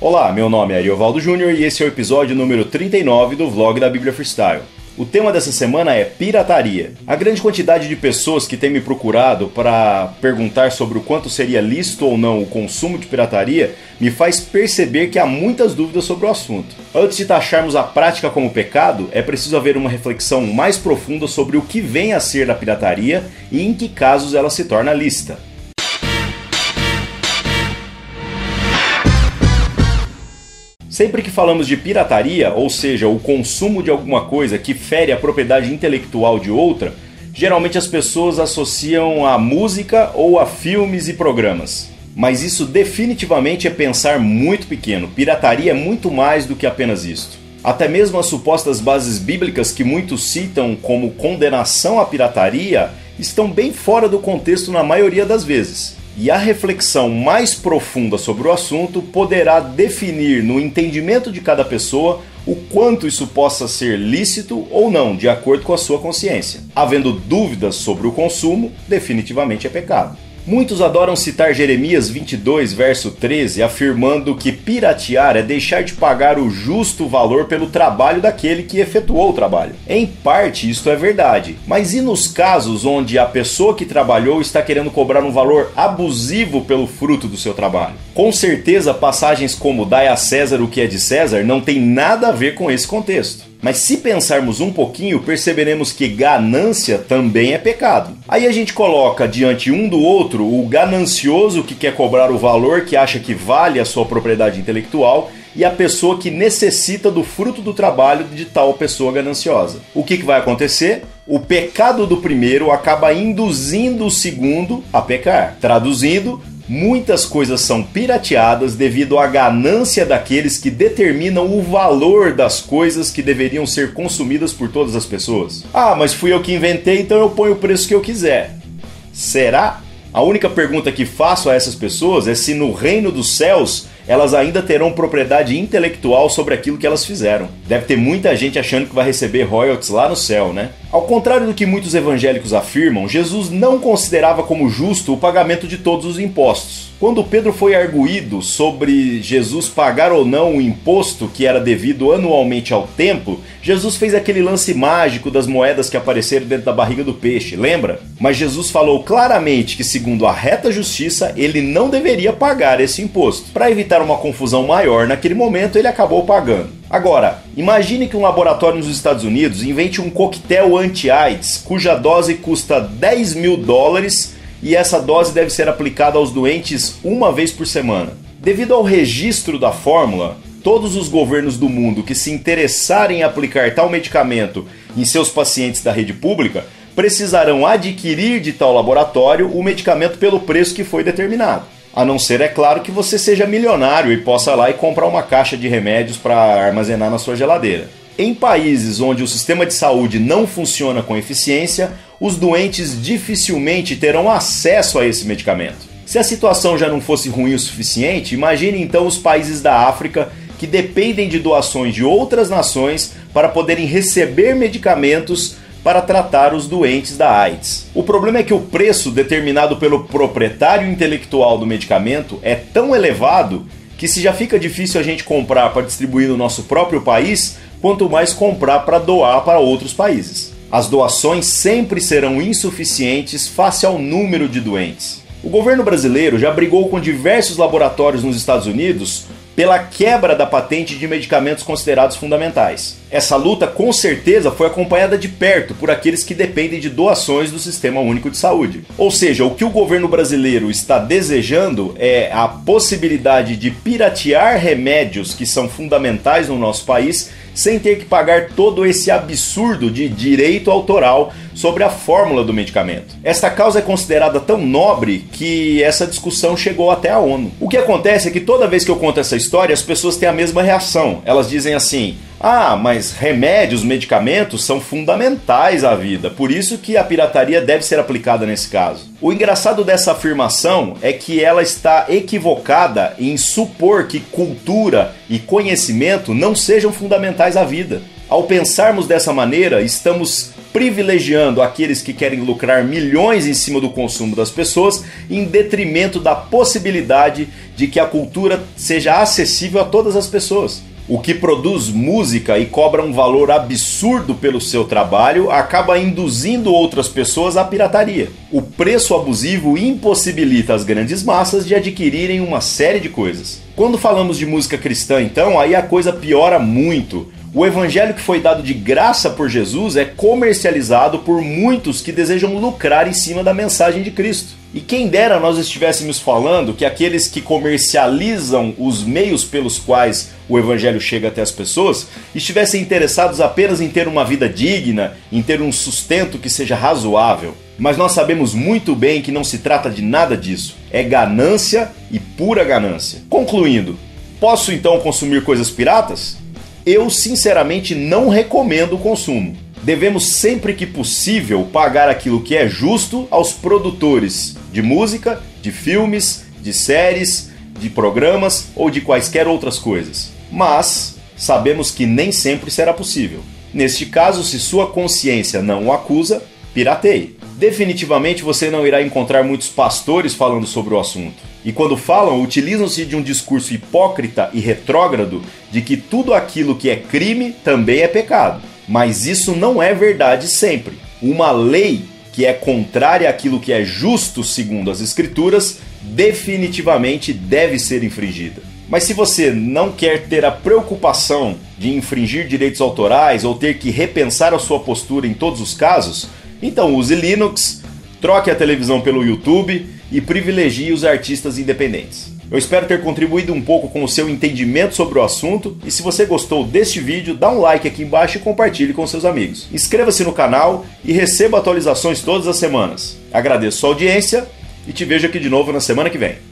Olá, meu nome é Ariovaldo Júnior e esse é o episódio número 39 do vlog da Bíblia Freestyle. O tema dessa semana é pirataria. A grande quantidade de pessoas que tem me procurado para perguntar sobre o quanto seria lícito ou não o consumo de pirataria me faz perceber que há muitas dúvidas sobre o assunto. Antes de taxarmos a prática como pecado, é preciso haver uma reflexão mais profunda sobre o que vem a ser a pirataria e em que casos ela se torna lícita. Sempre que falamos de pirataria, ou seja, o consumo de alguma coisa que fere a propriedade intelectual de outra, geralmente as pessoas associam a música ou a filmes e programas. Mas isso definitivamente é pensar muito pequeno. Pirataria é muito mais do que apenas isto. Até mesmo as supostas bases bíblicas que muitos citam como condenação à pirataria estão bem fora do contexto na maioria das vezes. E a reflexão mais profunda sobre o assunto poderá definir no entendimento de cada pessoa o quanto isso possa ser lícito ou não, de acordo com a sua consciência. Havendo dúvidas sobre o consumo, definitivamente é pecado. Muitos adoram citar Jeremias 22, verso 13, afirmando que piratear é deixar de pagar o justo valor pelo trabalho daquele que efetuou o trabalho. Em parte, isto é verdade, mas e nos casos onde a pessoa que trabalhou está querendo cobrar um valor abusivo pelo fruto do seu trabalho? Com certeza, passagens como "Dai a César o que é de César" não tem nada a ver com esse contexto. Mas se pensarmos um pouquinho, perceberemos que ganância também é pecado. Aí a gente coloca diante um do outro o ganancioso que quer cobrar o valor que acha que vale a sua propriedade intelectual e a pessoa que necessita do fruto do trabalho de tal pessoa gananciosa. O que vai acontecer? O pecado do primeiro acaba induzindo o segundo a pecar. Traduzindo, muitas coisas são pirateadas devido à ganância daqueles que determinam o valor das coisas que deveriam ser consumidas por todas as pessoas. Ah, mas fui eu que inventei, então eu ponho o preço que eu quiser. Será? A única pergunta que faço a essas pessoas é se no reino dos céus elas ainda terão propriedade intelectual sobre aquilo que elas fizeram. Deve ter muita gente achando que vai receber royalties lá no céu, né? Ao contrário do que muitos evangélicos afirmam, Jesus não considerava como justo o pagamento de todos os impostos. Quando Pedro foi arguído sobre Jesus pagar ou não o imposto que era devido anualmente ao templo, Jesus fez aquele lance mágico das moedas que apareceram dentro da barriga do peixe, lembra? Mas Jesus falou claramente que, segundo a reta justiça, ele não deveria pagar esse imposto. Para evitar uma confusão maior naquele momento, ele acabou pagando. Agora, imagine que um laboratório nos Estados Unidos invente um coquetel anti-AIDS, cuja dose custa $10.000 e essa dose deve ser aplicada aos doentes uma vez por semana. Devido ao registro da fórmula, todos os governos do mundo que se interessarem em aplicar tal medicamento em seus pacientes da rede pública precisarão adquirir de tal laboratório o medicamento pelo preço que foi determinado. A não ser, é claro, que você seja milionário e possa ir lá e comprar uma caixa de remédios para armazenar na sua geladeira. Em países onde o sistema de saúde não funciona com eficiência, os doentes dificilmente terão acesso a esse medicamento. Se a situação já não fosse ruim o suficiente, imagine então os países da África que dependem de doações de outras nações para poderem receber medicamentos para tratar os doentes da AIDS. O problema é que o preço determinado pelo proprietário intelectual do medicamento é tão elevado que, se já fica difícil a gente comprar para distribuir no nosso próprio país, quanto mais comprar para doar para outros países. As doações sempre serão insuficientes face ao número de doentes. O governo brasileiro já brigou com diversos laboratórios nos Estados Unidos pela quebra da patente de medicamentos considerados fundamentais. Essa luta com certeza foi acompanhada de perto por aqueles que dependem de doações do Sistema Único de Saúde. Ou seja, o que o governo brasileiro está desejando é a possibilidade de piratear remédios que são fundamentais no nosso país sem ter que pagar todo esse absurdo de direito autoral sobre a fórmula do medicamento. Esta causa é considerada tão nobre que essa discussão chegou até a ONU. O que acontece é que toda vez que eu conto essa história, as pessoas têm a mesma reação. Elas dizem assim: ah, mas remédios, medicamentos são fundamentais à vida, por isso que a pirataria deve ser aplicada nesse caso. O engraçado dessa afirmação é que ela está equivocada em supor que cultura e conhecimento não sejam fundamentais à vida. Ao pensarmos dessa maneira, estamos privilegiando aqueles que querem lucrar milhões em cima do consumo das pessoas, em detrimento da possibilidade de que a cultura seja acessível a todas as pessoas. O que produz música e cobra um valor absurdo pelo seu trabalho acaba induzindo outras pessoas à pirataria. O preço abusivo impossibilita as grandes massas de adquirirem uma série de coisas. Quando falamos de música cristã, então, aí a coisa piora muito. O evangelho que foi dado de graça por Jesus é comercializado por muitos que desejam lucrar em cima da mensagem de Cristo. E quem dera nós estivéssemos falando que aqueles que comercializam os meios pelos quais o evangelho chega até as pessoas estivessem interessados apenas em ter uma vida digna, em ter um sustento que seja razoável. Mas nós sabemos muito bem que não se trata de nada disso. É ganância e pura ganância. Concluindo, posso então consumir coisas piratas? Eu sinceramente não recomendo o consumo. Devemos sempre que possível pagar aquilo que é justo aos produtores de música, de filmes, de séries, de programas ou de quaisquer outras coisas. Mas sabemos que nem sempre será possível. Neste caso, se sua consciência não o acusa, pirateie. Definitivamente você não irá encontrar muitos pastores falando sobre o assunto. E quando falam, utilizam-se de um discurso hipócrita e retrógrado de que tudo aquilo que é crime também é pecado. Mas isso não é verdade sempre. Uma lei que é contrária àquilo que é justo segundo as Escrituras definitivamente deve ser infringida. Mas se você não quer ter a preocupação de infringir direitos autorais ou ter que repensar a sua postura em todos os casos, então use Linux, troque a televisão pelo YouTube e privilegie os artistas independentes. Eu espero ter contribuído um pouco com o seu entendimento sobre o assunto e se você gostou deste vídeo, dá um like aqui embaixo e compartilhe com seus amigos. Inscreva-se no canal e receba atualizações todas as semanas. Agradeço sua audiência e te vejo aqui de novo na semana que vem.